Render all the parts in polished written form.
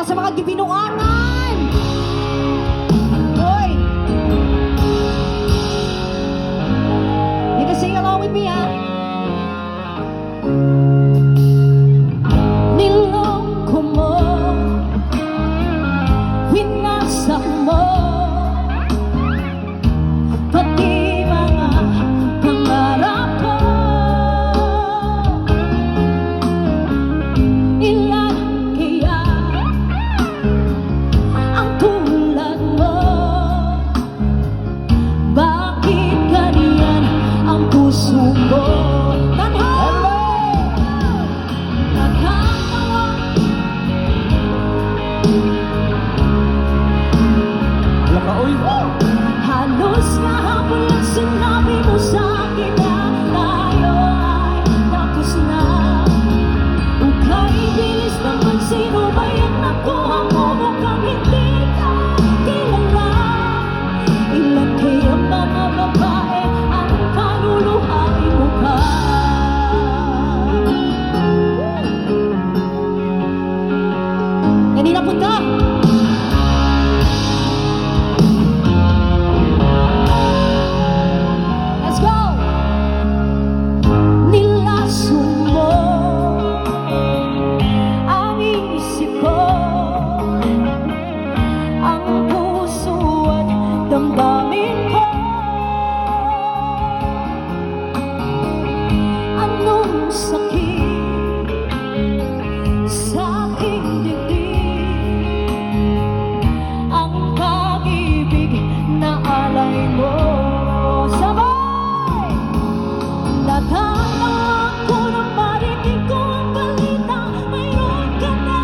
sa mga gibinuangan. Hoy! You can sing along with me, ha? Niloko mo, winasak mo, pati mga pangarap ko. Ilan kaya ang tulad mo? Bakit ganyan ang puso ko? Halos kahapon lang sinabi mo sa akin na tayo ay tapos na. Ukay bilis naman, sino ba yan? Nakuha mo mukhang hindi ka kilala. Ilan kaya mga babae ang panuluhain mo pa? Kanina punta! Damdamin ko anong sakit sa aking dibdib, ang pag-ibig na alay mo. Sabay! Natatawa ko nang marinig ko ang balita, mayroon ka na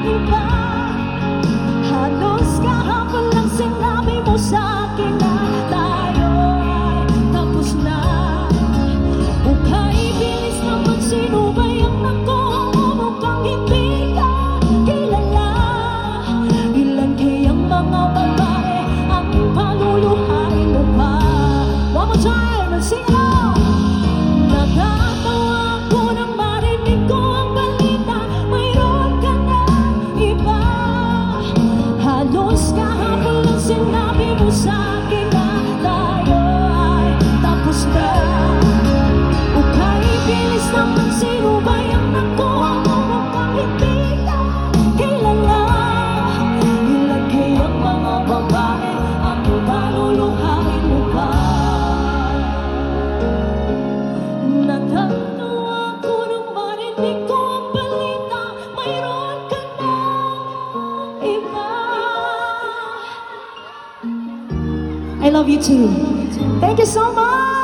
iba. Halos kahapon lang sinabi mo sa akin na tayo ay tapos na. Ukay bilis naman, sino ba yung nakuha mo? Mukhang hindi ka kilala. Ilan kayang mga babae ang paluluhain mo pa? One more time, let's sing along! Natatawa ko nang marinig ko ang balita, mayroon ka na iba. Halos kahapon lang sinabi mo sa akin na tayo ay tapos na. Ukay bilis naman, sino ba yung nakuha mo? Mukhang hindi ka kilala. Ilan kayang mga babae ang paluluhain mo pa? Natatawa ko nang marinig ko ang balita, mayroon ka na iba. I love you too. Thank you so much.